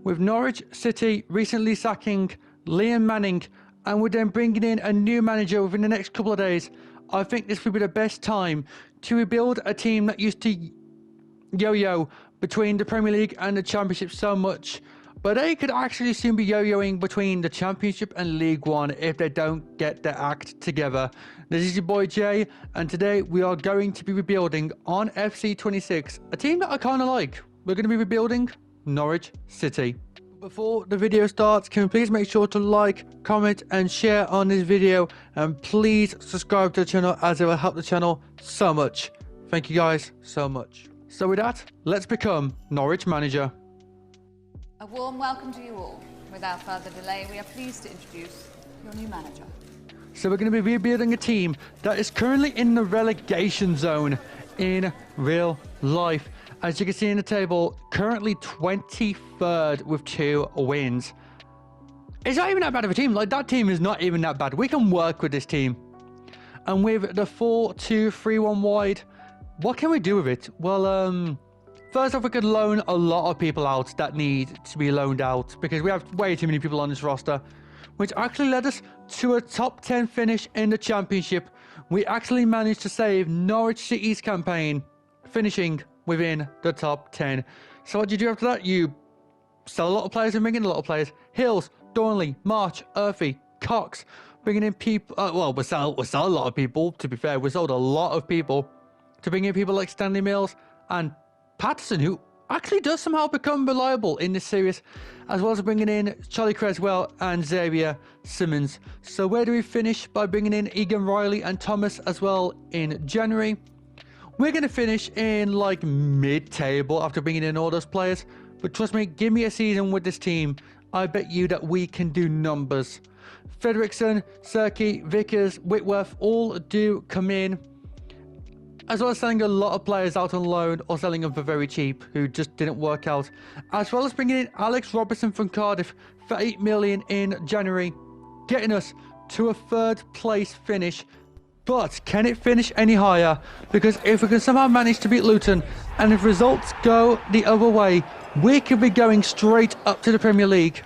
With Norwich City recently sacking Liam Manning and we're then bringing in a new manager within the next couple of days, I think this would be the best time to rebuild a team that used to yo-yo between the Premier League and the Championship so much, but they could actually soon be yo-yoing between the Championship and League One if they don't get their act together. This is your boy Jay, and today we are going to be rebuilding on FC 26, a team that I kind of like. We're going to be rebuilding Norwich City. Before the video starts, can you please make sure to like, comment and share on this video, and please subscribe to the channel as it will help the channel so much. Thank you guys so much. So with that, let's become Norwich manager. A warm welcome to you all. Without further delay, we are pleased to introduce your new manager. So we're going to be rebuilding a team that is currently in the relegation zone in real life. As you can see in the table, currently 23rd with 2 wins. It's not even that bad of a team. Like, that team is not even that bad. We can work with this team. And with the 4-2-3-1 wide, what can we do with it? Well, first off, we could loan a lot of people out that need to be loaned out, because we have way too many people on this roster, which actually led us to a top 10 finish in the Championship. We actually managed to save Norwich City's campaign, finishing within the top 10. So what do you do after that? You sell a lot of players and bring in a lot of players. Hills, Dornley, March, Urfi, Cox, bringing in people. Well, we sell a lot of people, to be fair. We sold a lot of people to bring in people like Stanley Mills and Patterson, who actually does somehow become reliable in this series, as well as bringing in Charlie Creswell and Xavier Simmons. So where do we finish? By bringing in Egan Riley and Thomas as well in January. We're going to finish in like mid-table after bringing in all those players. But trust me, give me a season with this team. I bet you that we can do numbers. Fredrickson, Serki, Vickers, Whitworth all do come in. As well as selling a lot of players out on loan or selling them for very cheap who just didn't work out. As well as bringing in Alex Robertson from Cardiff for 8 million in January. Getting us to a 3rd place finish. But can it finish any higher? Because if we can somehow manage to beat Luton, and if results go the other way, we could be going straight up to the Premier League.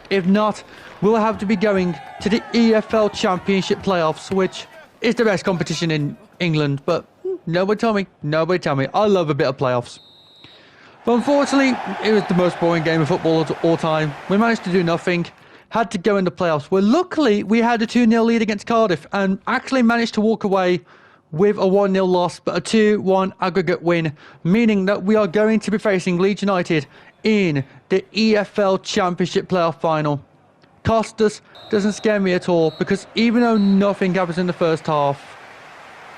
If not, we'll have to be going to the EFL Championship playoffs, which is the best competition in England. But nobody tell me. Nobody tell me. I love a bit of playoffs. But unfortunately, it was the most boring game of football of all time. We managed to do nothing. Had to go in the playoffs, where luckily we had a 2-0 lead against Cardiff and actually managed to walk away with a 1-0 loss, but a 2-1 aggregate win, meaning that we are going to be facing Leeds United in the EFL Championship playoff final. Costas doesn't scare me at all, because even though nothing happens in the first half,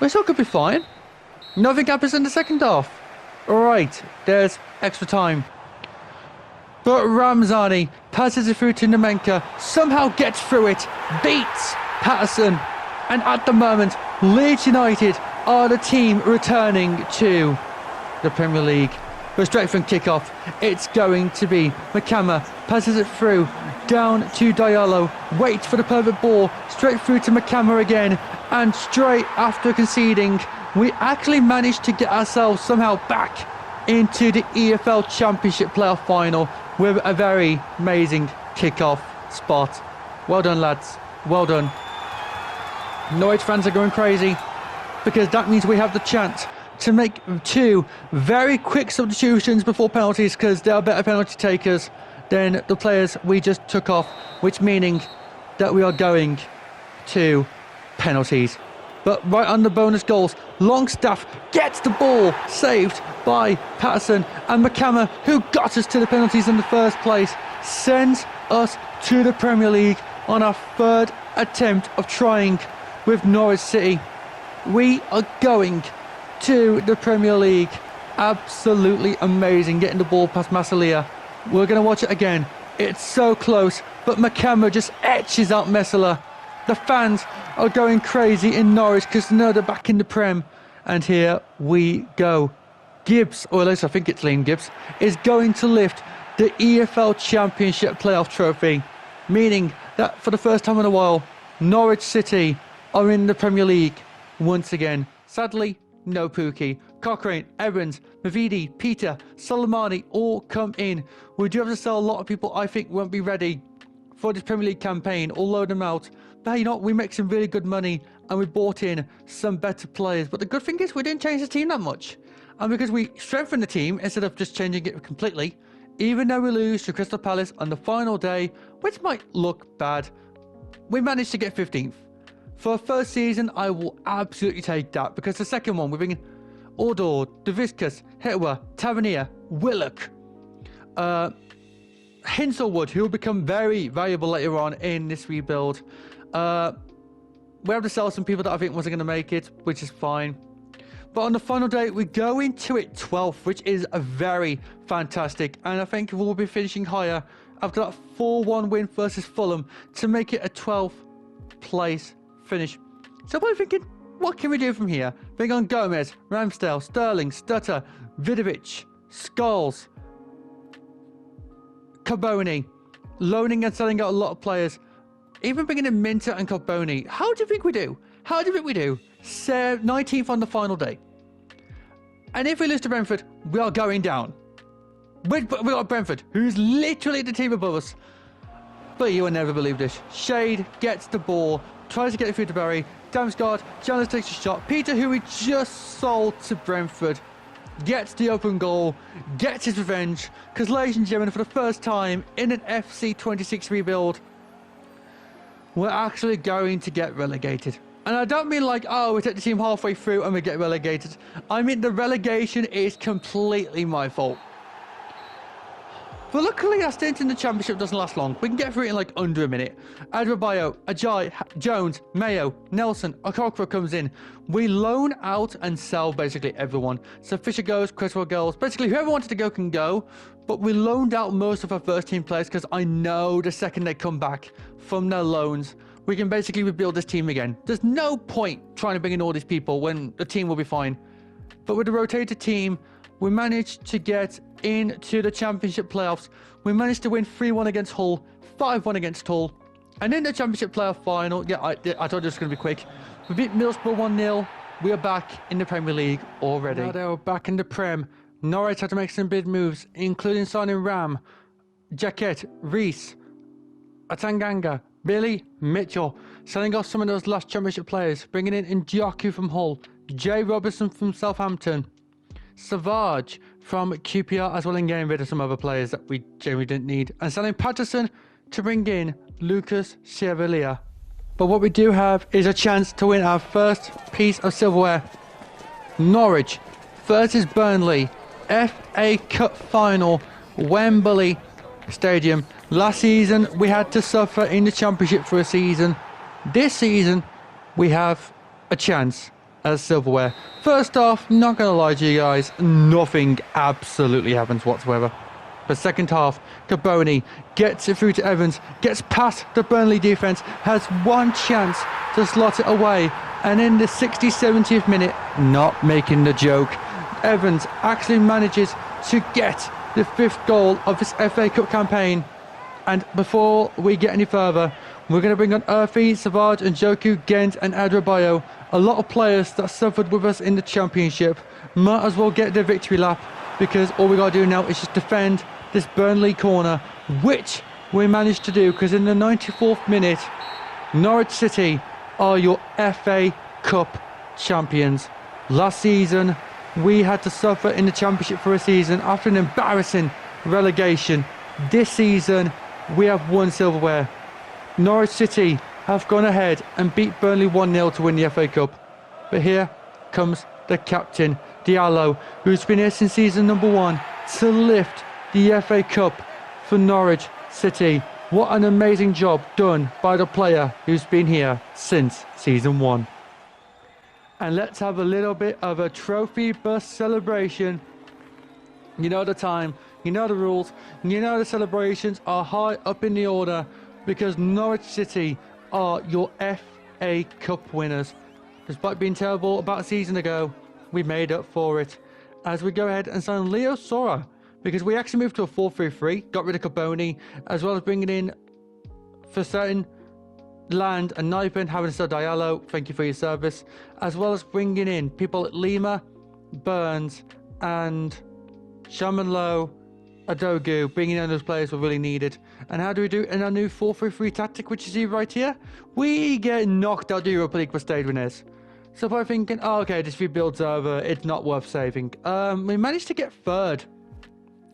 we still could be fine. Nothing happens in the second half. Alright, there's extra time. But Ramzani passes it through to Nemenka, somehow gets through it, beats Patterson, and at the moment, Leeds United are the team returning to the Premier League. But straight from kickoff, it's going to be McCammer, passes it through, down to Diallo, waits for the perfect ball, straight through to McCammer again, and straight after conceding, we actually managed to get ourselves somehow back into the EFL Championship playoff final with a very amazing kickoff spot. Well done, lads. Well done. Norwich fans are going crazy, because that means we have the chance to make 2 very quick substitutions before penalties, because they are better penalty takers than the players we just took off, which meaning that we are going to penalties. But right on the bonus goals, Longstaff gets the ball, saved by Patterson, and McCammer, who got us to the penalties in the first place, sends us to the Premier League on our 3rd attempt of trying with Norwich City. We are going to the Premier League. Absolutely amazing, getting the ball past Massalia. We're going to watch it again. It's so close, but McCammer just etches out Messala. The fans are going crazy in Norwich because they know they're back in the Prem. And here we go. Gibbs, or at least I think it's Liam Gibbs, is going to lift the EFL Championship playoff trophy, meaning that for the first time in a while, Norwich City are in the Premier League once again. Sadly, no Pookie. Cochrane, Evans, Mavidi, Peter, Soleimani all come in. We do have to sell a lot of people I think won't be ready for this Premier League campaign or load them out. But hey, you know what? We make some really good money and we bought in some better players. But the good thing is we didn't change the team that much. And because we strengthened the team instead of just changing it completely, even though we lose to Crystal Palace on the final day, which might look bad, we managed to get 15th. For a first season, I will absolutely take that, because the second one, we're bringing Ordor, Daviscus, Hetwa, Tavernier, Willock, Hinselwood, who will become very valuable later on in this rebuild. We have to sell some people that I think wasn't going to make it, which is fine. But on the final day, we go into it 12th, which is a very fantastic. And I think we'll be finishing higher after that 4-1 win versus Fulham to make it a 12th place finish. So I'm thinking, what can we do from here? Bring on Gomez, Ramsdale, Sterling, Stutter, Vidovic, Scholes, Carboni, loaning and selling out a lot of players. Even bringing in Minter and Carboni. How do you think we do? 19th on the final day. And if we lose to Brentford, we are going down. We got Brentford, who's literally the team above us. But you will never believe this. Shade gets the ball, tries to get it through to Barry. Damsgaard, Jonas takes a shot. Peter, who we just sold to Brentford, gets the open goal, gets his revenge. Because, ladies and gentlemen, for the first time in an FC 26 rebuild, we're actually going to get relegated. And I don't mean like, oh, we take the team halfway through and we get relegated. I mean the relegation is completely my fault. But luckily our stint in the Championship doesn't last long. We can get through it in like under a minute. Adebayo, Ajay, Jones, Mayo, Nelson, Okokra comes in. We loan out and sell basically everyone. So Fisher goes, Cresswell goes. Basically whoever wanted to go can go. But we loaned out most of our first team players because I know the second they come back from their loans, we can basically rebuild this team again. There's no point trying to bring in all these people when the team will be fine. But with the rotated team, we managed to get into the Championship playoffs. We managed to win 3-1 against Hull, 5-1 against Hull. And in the Championship playoff final, I told you it was going to be quick. We beat Middlesbrough 1-0. We are back in the Premier League already. Now they were back in the Prem. Norwich had to make some big moves, including signing Ram, Jacket, Reese, Atanganga, Billy, Mitchell, selling off some of those last Championship players, bringing in Ndjaku from Hull, Jay Robertson from Southampton, Savage from QPR, as well as getting rid of some other players that we generally didn't need, and selling Patterson to bring in Lucas Chevalier. But what we do have is a chance to win our first piece of silverware. Norwich versus Burnley, FA Cup final, Wembley Stadium. Last season we had to suffer in the Championship for a season. This season we have a chance as silverware. First off, not gonna lie to you guys, nothing absolutely happens whatsoever. But second half, Carboni gets it through to Evans, gets past the Burnley defence, has one chance to slot it away, and in the 60th, 70th minute, not making the joke, Evans actually manages to get the fifth goal of this FA Cup campaign. And before we get any further, we're going to bring on Urfi, Savage, and Joku, Gent, and Adebayo. A lot of players that suffered with us in the Championship might as well get their victory lap, because all we got to do now is just defend this Burnley corner, which we managed to do, because in the 94th minute, Norwich City are your FA Cup champions. Last season, we had to suffer in the Championship for a season after an embarrassing relegation. This season, we have won silverware. Norwich City have gone ahead and beat Burnley 1-0 to win the FA Cup. But here comes the captain, Diallo, who's been here since season number 1 to lift the FA Cup for Norwich City. What an amazing job done by the player who's been here since season 1. And let's have a little bit of a trophy bus celebration. You know the time, you know the rules, you know the celebrations are high up in the order, because Norwich City are your FA Cup winners. Despite being terrible about a season ago, we made up for it as we go ahead and sign Leo Sora, because we actually moved to a 4-3-3, got rid of Carboni, as well as bringing in for certain Land and Naipen, having Sir Diallo, thank you for your service, as well as bringing in people at Lima, Burns, and Shaman Low, Adogu, bringing in those players were really needed. And how do we do it in our new 4-3-3 tactic, which you see right here? We get knocked out the Europa League for stage winners. So by thinking, oh, okay, this rebuild's over, it's not worth saving. We managed to get third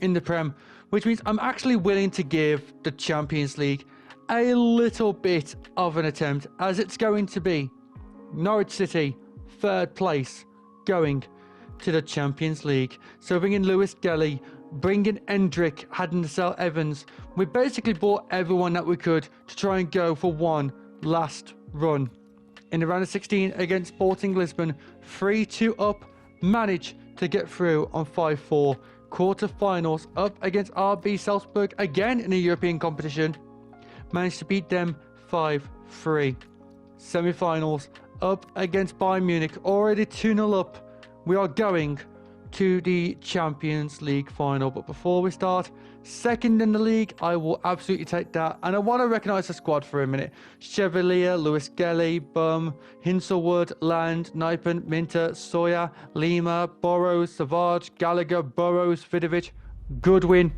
in the Prem, which means I'm actually willing to give the Champions League a little bit of an attempt, as it's going to be Norwich City, third place, going to the Champions League. So bringing Lewis Gelly, bringing Endrick, hadn't to sell Evans. We basically bought everyone that we could to try and go for one last run. In the round of 16 against Sporting Lisbon, 3-2 up, managed to get through on 5-4. Quarter-finals up against RB Salzburg, again in a European competition. Managed to beat them 5-3. Semi-finals up against Bayern Munich, already 2-0 up. We are going to the Champions League final. But before we start, second in the league, I will absolutely take that. And I want to recognise the squad for a minute. Chevalier, Lewis Gelly, Bum, Hinselwood, Land, Naipen, Minter, Soya, Lima, Burrows, Savage, Gallagher, Burrows, Vidovic, Goodwin,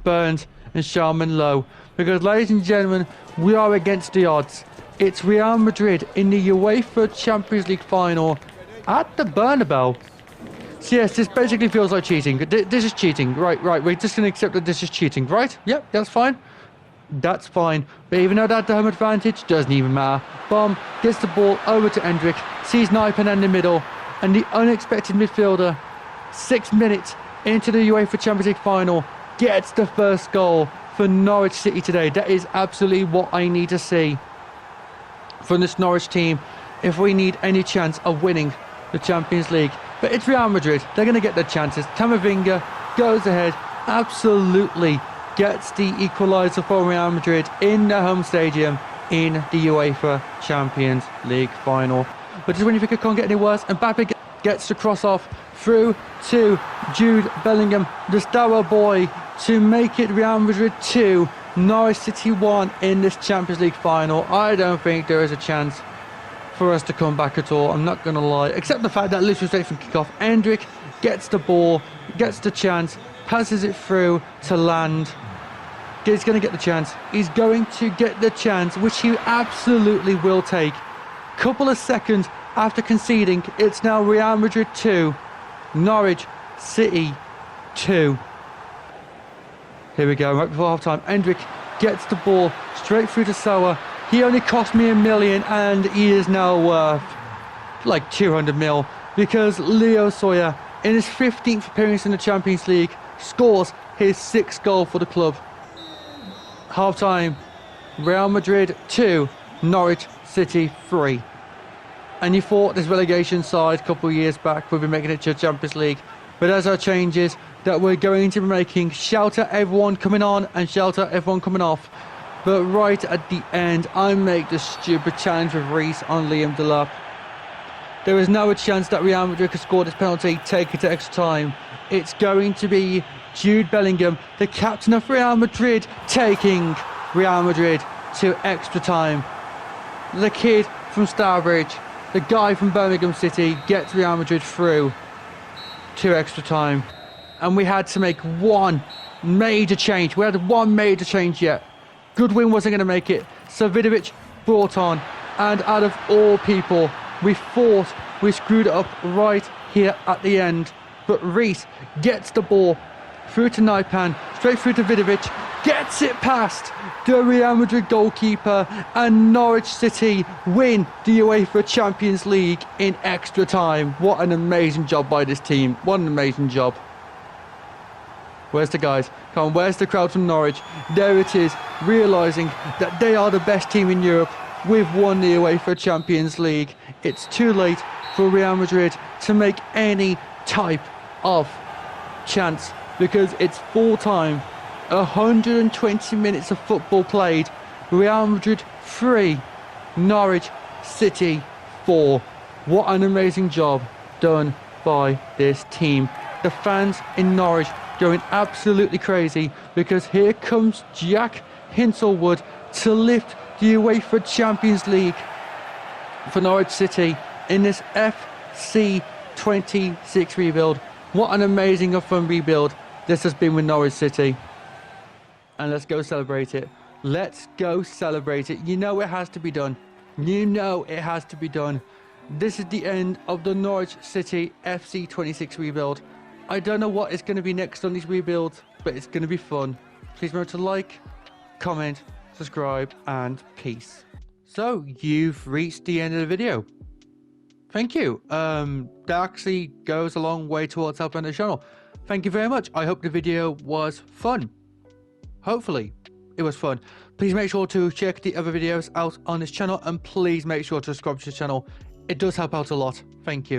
Burns, and Sharman Low. Because, ladies and gentlemen, we are against the odds. It's Real Madrid in the UEFA Champions League final at the Bernabeu. So yes, this basically feels like cheating. This is cheating. Right. We're just going to accept that this is cheating, right? Yep, that's fine. That's fine. But even though that home advantage doesn't even matter. Bomb gets the ball over to Endrick, sees Naipen in the middle, and the unexpected midfielder, 6 minutes into the UEFA Champions League final, gets the first goal for Norwich City today. That is absolutely what I need to see from this Norwich team if we need any chance of winning the Champions League. But it's Real Madrid. They're going to get their chances. Camavinga goes ahead, absolutely gets the equaliser for Real Madrid in their home stadium in the UEFA Champions League final. But just when you think it can't get any worse, Mbappe gets the cross off through to Jude Bellingham, the star boy, to make it Real Madrid 2, Norwich City 1 in this Champions League final. I don't think there is a chance for us to come back at all, I'm not going to lie, except the fact that literally straight from kickoff, Endrick gets the ball, gets the chance, passes it through to Land. He's going to get the chance. He's going to get the chance, which he absolutely will take. Couple of seconds after conceding, it's now Real Madrid 2, Norwich City 2. Here we go, right before half time. Endrick gets the ball straight through to Soa. He only cost me $1 million, and he is now worth like 200 mil, because Leo Soya, in his 15th appearance in the Champions League, scores his 6th goal for the club. Half time, Real Madrid 2, Norwich City 3. And you thought this relegation side a couple of years back would be making it to the Champions League, but there's our changes that we're going to be making. Shout out everyone coming on and shout out everyone coming off. But right at the end, I make the stupid challenge with Reece on Liam Delap. There is no chance that Real Madrid could score this penalty, take it to extra time. It's going to be Jude Bellingham, the captain of Real Madrid, taking Real Madrid to extra time. The kid from Starbridge, the guy from Birmingham City, gets Real Madrid through to extra time. And we had to make one major change. We had one major change yet. Goodwin wasn't going to make it, so Vidovic brought on, and out of all people, we thought we screwed it up right here at the end. But Reece gets the ball through to Naipan, straight through to Vidovic, gets it past the Real Madrid goalkeeper, and Norwich City win the UEFA Champions League in extra time. What an amazing job by this team. What an amazing job. Where's the guys? Come on, where's the crowd from Norwich? There it is, realising that they are the best team in Europe. We've won the UEFA Champions League. It's too late for Real Madrid to make any type of chance, because it's full time. 120 minutes of football played. Real Madrid 3, Norwich City 4. What an amazing job done by this team. The fans in Norwich going absolutely crazy, because here comes Jack Hinselwood to lift the UEFA Champions League for Norwich City in this FC 26 rebuild. What an amazing and fun rebuild this has been with Norwich City. And let's go celebrate it. Let's go celebrate it. You know it has to be done. You know it has to be done. This is the end of the Norwich City FC 26 rebuild. I don't know what is going to be next on these rebuilds, but it's going to be fun. Please remember to like, comment, subscribe, and peace. So, you've reached the end of the video. Thank you. That actually goes a long way towards helping the channel. Thank you very much. I hope the video was fun. Hopefully, it was fun. Please make sure to check the other videos out on this channel, and please make sure to subscribe to the channel. It does help out a lot. Thank you.